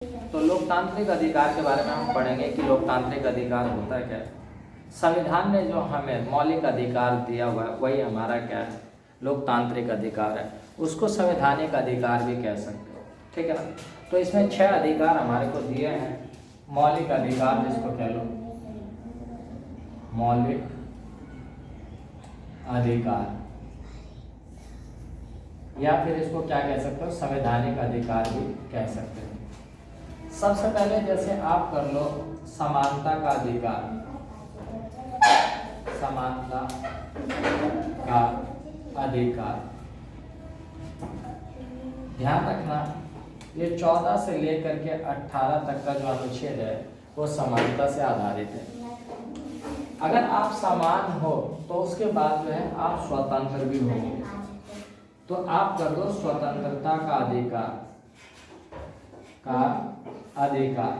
तो लोकतांत्रिक अधिकार के बारे में हम पढ़ेंगे कि लोकतांत्रिक अधिकार होता क्या है। संविधान ने जो हमें मौलिक अधिकार दिया हुआ है वही हमारा क्या है, लोकतांत्रिक अधिकार है। उसको संवैधानिक अधिकार भी कह सकते हो, ठीक है ना। तो इसमें 6 अधिकार हमारे को दिए हैं। मौलिक अधिकार जिसको कह लो मौलिक अधिकार, या फिर इसको क्या कह सकते हो, संवैधानिक अधिकार भी कह सकते हो। सबसे पहले जैसे आप कर लो समानता का अधिकार, समानता का अधिकार। ध्यान रखना ये 14 से लेकर के 18 तक का जो अनुच्छेद है वो समानता से आधारित है। अगर आप समान हो तो उसके बाद जो है आप स्वतंत्र भी होंगे। तो आप कर दो स्वतंत्रता का अधिकार, का अधिकार।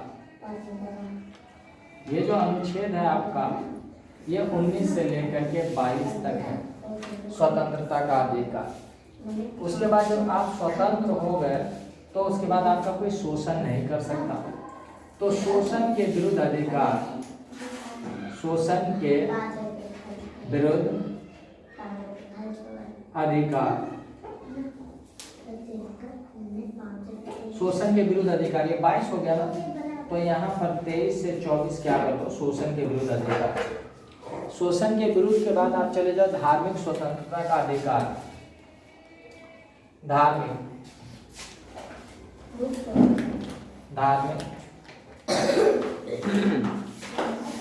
ये जो अनुच्छेद है आपका ये 19 से लेकर के 22 तक है, स्वतंत्रता का अधिकार। उसके बाद जब आप स्वतंत्र हो गए तो उसके बाद आपका कोई शोषण नहीं कर सकता। तो शोषण के विरुद्ध अधिकार, शोषण के विरुद्ध अधिकार, शोषण के विरुद्ध अधिकार। ये 22 हो गया ना, तो यहाँ पर 23 से 24 क्या कर दो, शोषण के विरुद्ध अधिकार। शोषण के विरुद्ध के बाद आप चले जाओ धार्मिक स्वतंत्रता का अधिकार, धार्मिक धार्मिक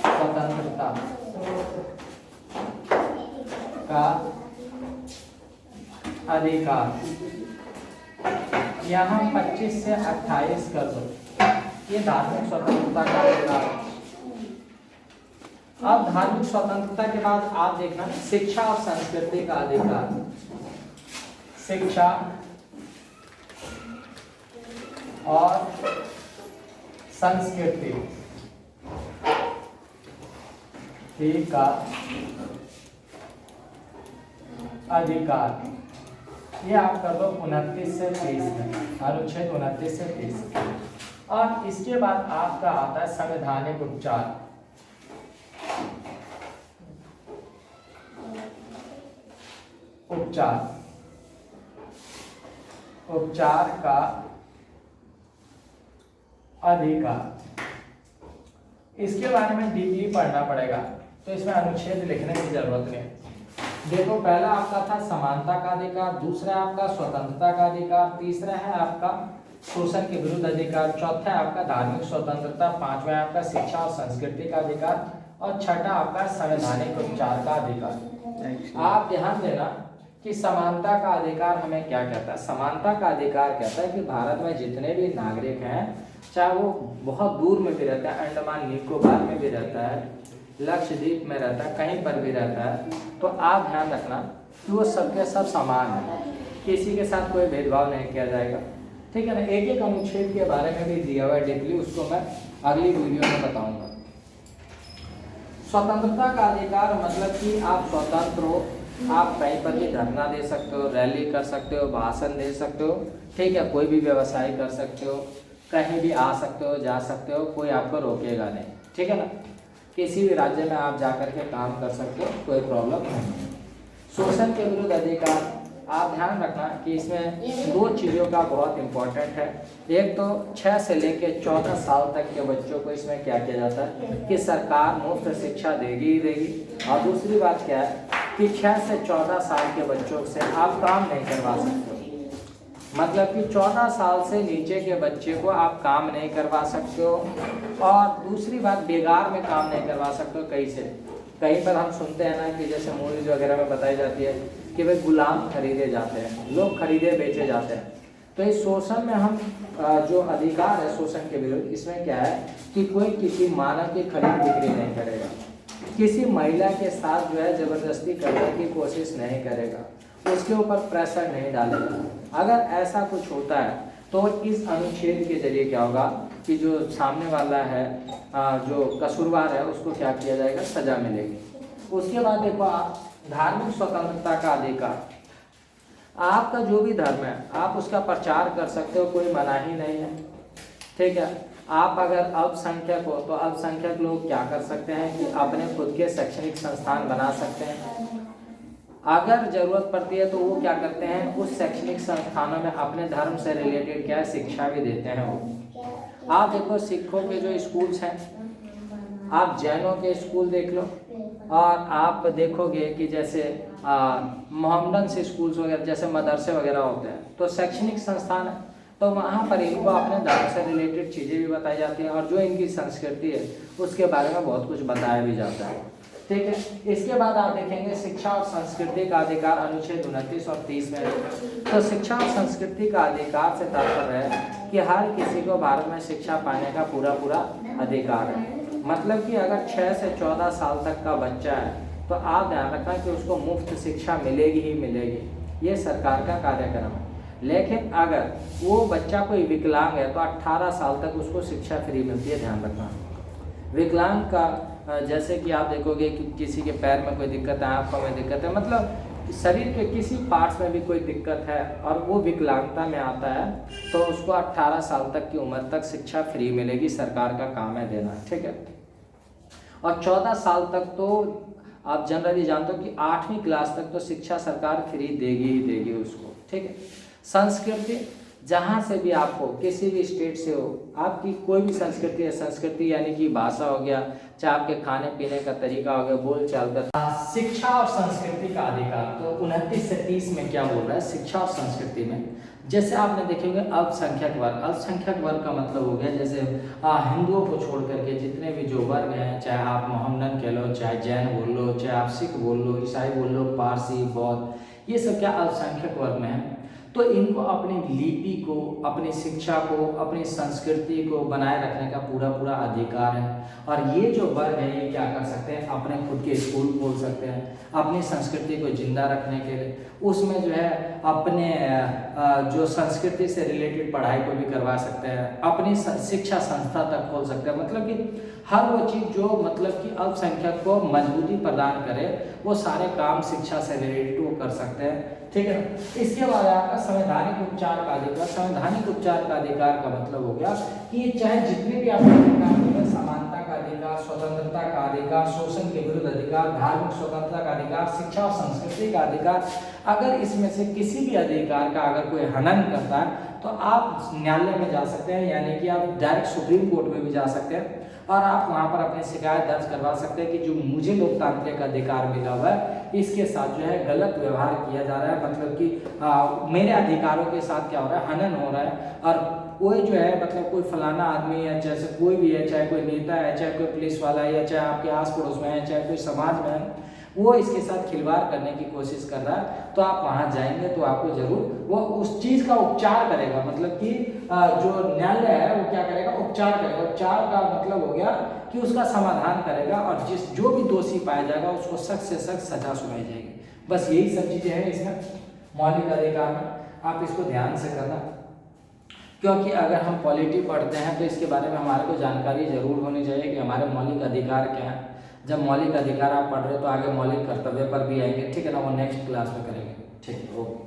स्वतंत्रता का अधिकार। यहाँ 25 से 28 कर दो, ये धार्मिक स्वतंत्रता का अधिकार। अब धार्मिक स्वतंत्रता के बाद आप देखना शिक्षा और संस्कृति का अधिकार, शिक्षा और संस्कृति का अधिकार। ये आप कर दो 29 से 30 में, अनुच्छेद 29 से 30। और इसके बाद आपका आता है संवैधानिक उपचार, उपचार, उपचार का अधिकार। इसके बारे में डीपली पढ़ना पड़ेगा, तो इसमें अनुच्छेद लिखने की जरूरत नहीं। देखो पहला आपका था समानता का अधिकार, दूसरा आपका स्वतंत्रता का अधिकार, तीसरा है आपका शोषण के विरुद्ध अधिकार, चौथा है आपका धार्मिक स्वतंत्रता, पांचवा है आपका शिक्षा और संस्कृति का अधिकार, और छठा आपका संवैधानिक उपचार का अधिकार। आप ध्यान देना कि समानता का अधिकार हमें क्या कहता है। समानता का अधिकार कहता है कि भारत में जितने भी नागरिक हैं, चाहे वो बहुत दूर में भी रहता है, अंडमान निकोबार में भी रहता है, लक्षद्वीप में रहता है, कहीं पर भी रहता है, तो आप ध्यान रखना कि वो सबके सब समान है, किसी के साथ कोई भेदभाव नहीं किया जाएगा, ठीक है ना। एक एक अनुच्छेद के बारे में भी दिया हुआ है डीपली, उसको मैं अगली वीडियो में बताऊंगा। स्वतंत्रता का अधिकार मतलब कि आप स्वतंत्र हो, आप कहीं पर भी धरना दे सकते हो, रैली कर सकते हो, भाषण दे सकते हो, ठीक है, कोई भी व्यवसाय कर सकते हो, कहीं भी आ सकते हो, जा सकते हो, कोई आपको रोकेगा नहीं, ठीक है ना। किसी भी राज्य में आप जाकर के काम कर सकते हो, कोई प्रॉब्लम नहीं है। शोषण के विरुद्ध अधिकार, आप ध्यान रखना कि इसमें 2 चीज़ों का बहुत इंपॉर्टेंट है। एक तो 6 से लेकर 14 साल तक के बच्चों को इसमें क्या किया जाता है कि सरकार मुफ्त शिक्षा देगी ही देगी। और दूसरी बात क्या है कि 6 से 14 साल के बच्चों से आप काम नहीं करवा सकते हो, मतलब कि 14 साल से नीचे के बच्चे को आप काम नहीं करवा सकते हो। और दूसरी बात, बेगार में काम नहीं करवा सकते हो। कहीं पर हम सुनते हैं ना कि जैसे मूवीज वगैरह में बताई जाती है कि भाई गुलाम खरीदे जाते हैं, लोग खरीदे बेचे जाते हैं। तो इस शोषण में हम जो अधिकार है शोषण के विरुद्ध, इसमें क्या है कि कोई किसी मानव की खरीद बिक्री नहीं करेगा, किसी महिला के साथ जो है जबरदस्ती करने की कोशिश नहीं करेगा, उसके ऊपर प्रेशर नहीं डालेगा। अगर ऐसा कुछ होता है तो इस अनुच्छेद के जरिए क्या होगा कि जो सामने वाला है, जो कसूरवार है, उसको क्या किया जाएगा, सजा मिलेगी। उसके बाद देखो आप धार्मिक स्वतंत्रता का अधिकार, आपका जो भी धर्म है आप उसका प्रचार कर सकते हो, कोई मनाही नहीं है, ठीक है। आप अगर अल्पसंख्यक हो तो अल्पसंख्यक लोग क्या कर सकते हैं कि अपने खुद के शैक्षणिक संस्थान बना सकते हैं। अगर जरूरत पड़ती है तो वो क्या करते हैं, उस शैक्षणिक संस्थानों में अपने धर्म से रिलेटेड क्या है शिक्षा भी देते हैं वो। आप देखो सिखों के जो स्कूल्स हैं, आप जैनों के स्कूल देख लो, और आप देखोगे कि जैसे मोहम्मदन से स्कूल्स वगैरह जैसे मदरसे वगैरह होते हैं, तो शैक्षणिक संस्थान है, तो वहाँ पर इनको अपने धर्म से रिलेटेड चीज़ें भी बताई जाती हैं और जो इनकी संस्कृति है उसके बारे में बहुत कुछ बताया भी जाता है। ठीक है। इसके बाद आप देखेंगे शिक्षा और संस्कृति का अधिकार अनुच्छेद 29 और 30 में। तो शिक्षा और संस्कृति का अधिकार से तात्पर्य है कि हर किसी को भारत में शिक्षा पाने का पूरा अधिकार है। मतलब कि अगर 6 से 14 साल तक का बच्चा है तो आप ध्यान रखना कि उसको मुफ्त शिक्षा मिलेगी ही मिलेगी, ये सरकार का कार्यक्रम है। लेकिन अगर वो बच्चा कोई विकलांग है तो 18 साल तक उसको शिक्षा फ्री मिलती है, ध्यान रखना। विकलांग का जैसे कि आप देखोगे कि किसी के पैर में कोई दिक्कत है, आँखों में दिक्कत है, मतलब शरीर के किसी पार्ट्स में भी कोई दिक्कत है और वो विकलांगता में आता है तो उसको 18 साल तक की उम्र तक शिक्षा फ्री मिलेगी, सरकार का काम है देना। ठीक है। और 14 साल तक तो आप जनरली जानते हो कि 8वीं क्लास तक तो शिक्षा सरकार फ्री देगी ही देगी उसको। ठीक है। संस्कृति, जहाँ से भी आप हो, किसी भी स्टेट से हो, आपकी कोई भी संस्कृति है, संस्कृति यानी कि भाषा हो गया, चाहे आपके खाने पीने का तरीका हो गया, बोल चाल का। शिक्षा और संस्कृति का अधिकार, तो 29 से 30 में क्या बोल रहा है शिक्षा और संस्कृति में। जैसे आपने देखे होंगे अल्पसंख्यक वर्ग, अल्पसंख्यक वर्ग का मतलब हो गया जैसे हिंदुओं को छोड़ करके जितने भी जो वर्ग हैं, चाहे आप मोहम्मदन कह लो, चाहे जैन बोल लो, चाहे आप सिख बोल लो, ईसाई बोल लो, पारसी, बौद्ध, ये सब क्या अल्पसंख्यक वर्ग में है। तो इनको अपनी लिपि को, अपनी शिक्षा को, अपनी संस्कृति को बनाए रखने का पूरा अधिकार है। और ये जो वर्ग है ये क्या कर सकते हैं, अपने खुद के स्कूल खोल सकते हैं अपनी संस्कृति को जिंदा रखने के लिए। उसमें जो है अपने जो संस्कृति से रिलेटेड पढ़ाई को भी करवा सकते हैं, अपनी शिक्षा संस्था तक खोल सकते हैं। मतलब कि हर वो चीज़ जो मतलब कि अल्पसंख्यक को मजबूती प्रदान करे, वो सारे काम शिक्षा से रिलेटेड वो कर सकते हैं। ठीक है। इसके बाद आपका संवैधानिक उपचार का अधिकार। संवैधानिक उपचार का अधिकार का मतलब हो गया कि चाहे जितने भी आपके अधिकार हैं, समानता का अधिकार, स्वतंत्रता का अधिकार, शोषण के विरुद्ध अधिकार, धार्मिक स्वतंत्रता का अधिकार, शिक्षा और संस्कृति का अधिकार, अगर इसमें से किसी भी अधिकार का अगर कोई हनन करता है तो आप न्यायालय में जा सकते हैं, यानी कि आप डायरेक्ट सुप्रीम कोर्ट में भी जा सकते हैं और आप वहाँ पर अपनी शिकायत दर्ज करवा सकते हैं कि जो मुझे लोकतांत्रिक अधिकार मिला हुआ है इसके साथ जो है गलत व्यवहार किया जा रहा है, मतलब कि मेरे अधिकारों के साथ क्या हो रहा है, हनन हो रहा है। और कोई जो है मतलब कोई फलाना आदमी है, जैसे कोई भी है, चाहे कोई नेता है, चाहे कोई पुलिस वाला है, या चाहे आपके आस पड़ोस में है, चाहे कोई समाज में है, वो इसके साथ खिलवाड़ करने की कोशिश कर रहा है, तो आप वहाँ जाएंगे तो आपको जरूर वो उस चीज़ का उपचार करेगा। मतलब कि जो न्यायालय है वो क्या करेगा, उपचार करेगा। उपचार का मतलब हो गया कि उसका समाधान करेगा और जो भी दोषी पाया जाएगा उसको सख्त से सख्त सजा सुनाई जाएगी। बस यही सब चीज़ें हैं इसमें मौलिक अधिकार में, आप इसको ध्यान से करना, क्योंकि अगर हम पॉलिटी पढ़ते हैं तो इसके बारे में हमारे को जानकारी जरूर होनी चाहिए कि हमारे मौलिक अधिकार क्या है। जब मौलिक अधिकार आप पढ़ रहे हो तो आगे मौलिक कर्तव्य पर भी आएंगे। ठीक है ना, वो नेक्स्ट क्लास में करेंगे। ठीक है, ओके।